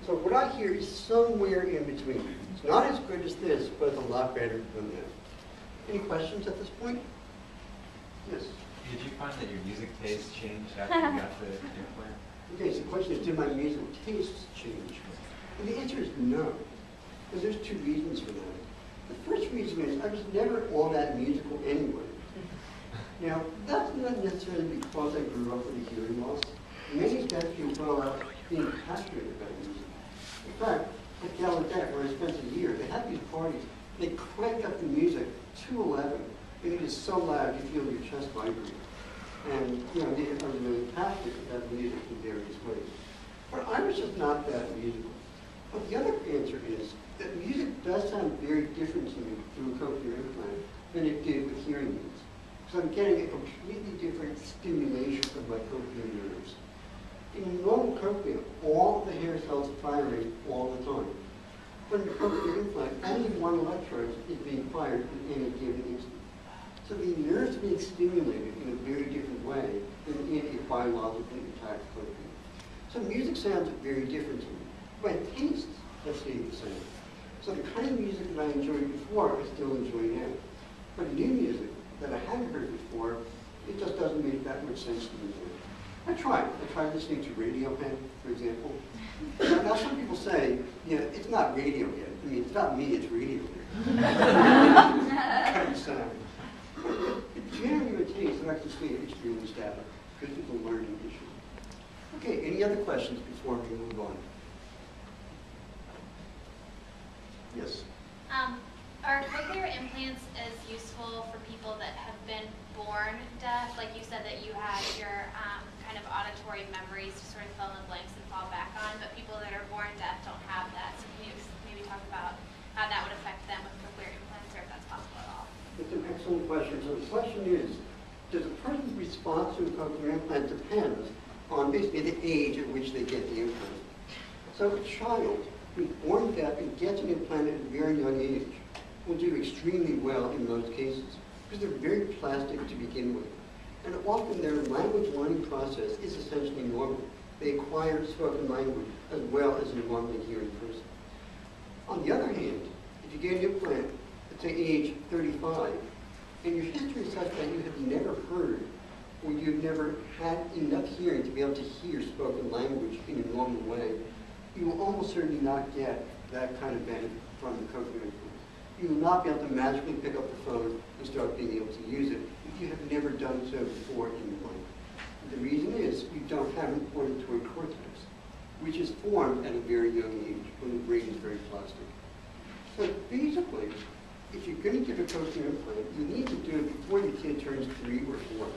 So what I hear is somewhere in between. It's not as good as this, but it's a lot better than that. Any questions at this point? Yes? Did you find that your music taste changed after you got the implant? Okay, so the question is, did my musical tastes change? And the answer is no. And there's two reasons for that. The first reason is I was never all that musical anyway. Now, that's not necessarily because I grew up with a hearing loss. Many deaf people grow up being passionate about music. In fact, at Gallaudet, where I spent a year, they have these parties. They crank up the music to 11, and it is so loud you feel your chest vibrate. And you know, they are really passionate about music in various ways. But I was just not that musical. But the other answer is that music does sound very different to me through a cochlear implant than it did with hearing aids. So I'm getting a completely different stimulation of my cochlear nerves. In a normal cochlea, all the hair cells are firing all the time. But in a cochlear implant, only one electrode is being fired in any given instant. So the nerves are being stimulated in a very different way than in a biologically intact cochlea. So music sounds very different to me. My tastes have stayed the same. So the kind of music that I enjoyed before, I still enjoy now. But new music that I hadn't heard before, it just doesn't make that much sense to me now. I tried listening to Radiohead, for example. Now some people say, yeah, it's not Radiohead. I mean, it's not me, it's Radiohead. Kind of sound. But generally your taste, and I can see it's extremely static, because it's a learning issue. Okay, any other questions before we move on? Yes? Are cochlear implants as useful for people that have been born deaf? Like you said that you had your kind of auditory memories to sort of fill in the blanks and fall back on, but people that are born deaf don't have that. So can you maybe talk about how that would affect them with cochlear implants, or if that's possible at all? It's an excellent question. So the question is, does a person's response to a cochlear implant depend on basically the age at which they get the implant? So a child who's born deaf and gets an implant at a very young age will do extremely well in most cases because they're very plastic to begin with. And often their language learning process is essentially normal. They acquire spoken language as well as a normally hearing person. On the other hand, if you get an implant at say age 35, and your history is such that you have never heard or you've never had enough hearing to be able to hear spoken language in a normal way, you will almost certainly not get that kind of benefit from the cochlear implant. You will not be able to magically pick up the phone and start being able to use it if you have never done so before in your life. The reason is you don't have an auditory cortex, which is formed at a very young age when the brain is very plastic. So basically, if you're going to give a cochlear implant, you need to do it before the kid turns 3 or 4.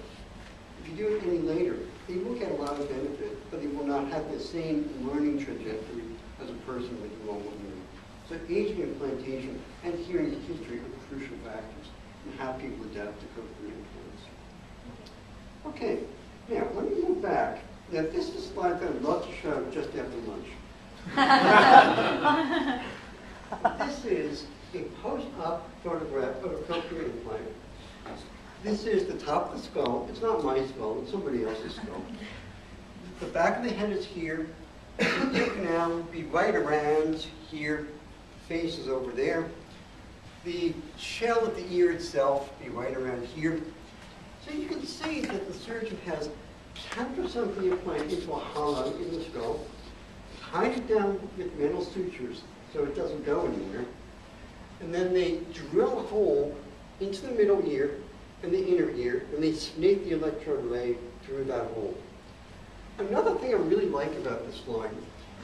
If you do it any later, they will get a lot of benefit, but they will not have the same learning trajectory as a person with normal hearing. So age of implantation and hearing history are crucial factors in how people adapt to cochlear implants. Okay, now let me move back. Now this is a slide that I'd love to show just after lunch. This is a post-op photograph of a cochlear implant. This is the top of the skull. It's not my skull, it's somebody else's skull. The back of the head is here. The ear canal would be right around here. Face is over there. The shell of the ear itself be right around here. So you can see that the surgeon has captured some of the implant into a hollow in the skull, tied it down with metal sutures so it doesn't go anywhere, and then they drill a hole into the middle ear and the inner ear, and they snake the electrode ray through that hole. Another thing I really like about this slide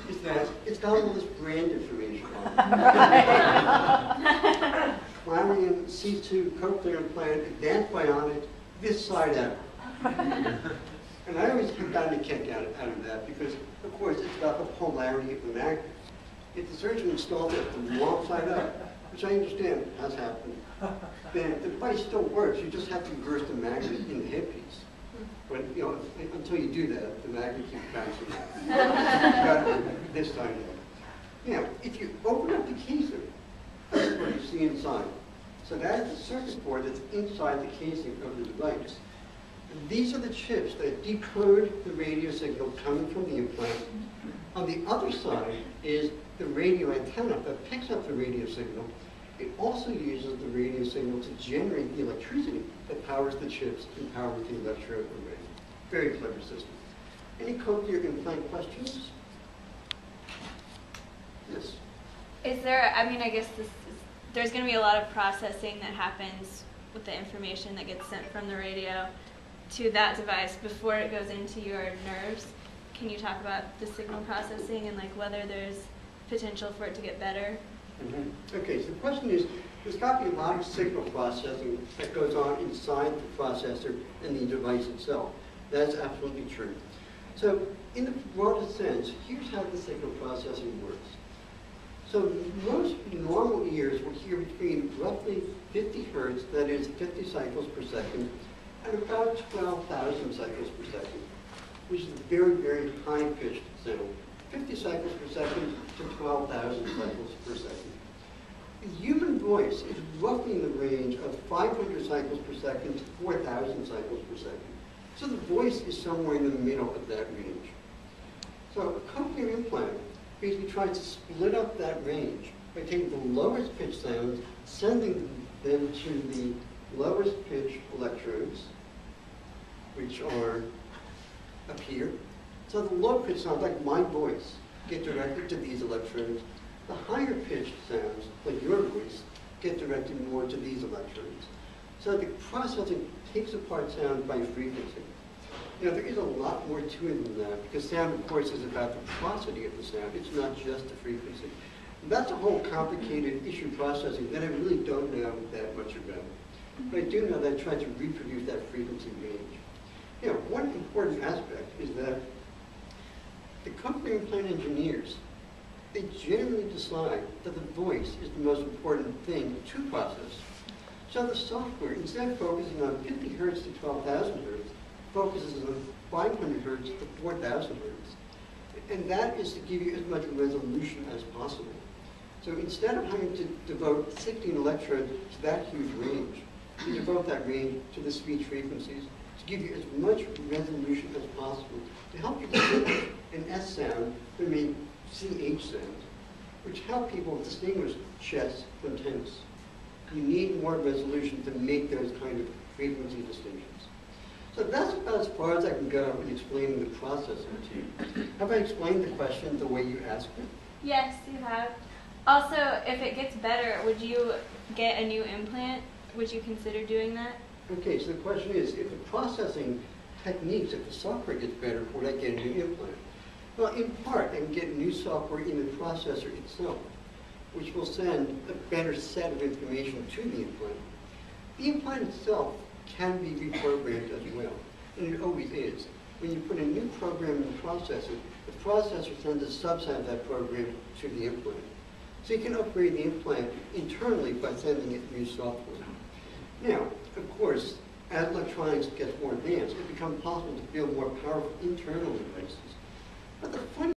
is that it's got all this brand information on it. Clarion C2 cochlear implant, advanced bionic, this side out. And I always have gotten a kick out of that because, of course, it's about the polarity of the magnet. If the surgeon installs it from the wrong side up, which I understand has happened, then the device still works. You just have to reverse the magnet in the headpiece. But you know, until you do that, the magnet keeps bouncing out. This side out. Now, if you open up the casing, this is what you see inside. So that is the circuit board that's inside the casing of the device. And these are the chips that decode the radio signal coming from the implant On the other side is the radio antenna that picks up the radio signal. It also uses the radio signal to generate the electricity that powers the chips and powers the electrode array. Very clever system. Any cochlear implant questions? Yes. Is there, I mean, I guess there's going to be a lot of processing that happens with the information that gets sent from the radio to that device before it goes into your nerves. Can you talk about the signal processing and like whether there's potential for it to get better? Okay, so the question is, there's got to be a lot of signal processing that goes on inside the processor and the device itself. That's absolutely true. So in the broadest sense, here's how the signal processing works. So most normal ears will hear between roughly 50 hertz, that is 50 cycles per second, and about 12,000 cycles per second, which is a very, very high-pitched sound. 50 cycles per second to 12,000 cycles per second. The human voice is roughly in the range of 500 cycles per second to 4,000 cycles per second. So the voice is somewhere in the middle of that range. So a cochlear implant basically tries to split up that range by taking the lowest pitch sounds, sending them to the lowest pitch electrodes, which are up here. So the low pitch sounds, like my voice, get directed to these electrodes. The higher pitched sounds, like your voice, get directed more to these electrodes. So the processing takes apart sound by frequency. Now, there is a lot more to it than that, because sound, of course, is about the prosody of the sound. It's not just the frequency. And that's a whole complicated issue processing that I really don't know that much about. But I do know that I try to reproduce that frequency range. You know, one important aspect is that the cochlear implant engineers, they generally decide that the voice is the most important thing to process. So the software, instead of focusing on 50 hertz to 12,000 hertz, focuses on 500 hertz to 4,000 hertz. And that is to give you as much resolution as possible. So instead of having to devote 16 electrodes to that huge range, you devote that range to the speech frequencies to give you as much resolution as possible to help you distinguish an S sound from a CH sound, which help people distinguish chess from tennis. You need more resolution to make those kind of frequency distinctions. So that's about as far as I can go in explaining the processing to you. Have I explained the question the way you asked it? Yes, you have. Also, if it gets better, would you get a new implant? Would you consider doing that? Okay, so the question is, if the processing techniques, if the software gets better, would I get a new implant? Well, in part, I can get new software in the processor itself, which will send a better set of information to the implant. The implant itself can be reprogrammed as well, and it always is. When you put a new program in the processor sends a subset of that program to the implant. So you can upgrade the implant internally by sending it new software. Now, of course, as electronics gets more advanced, it becomes possible to build more powerful internal devices. But the funny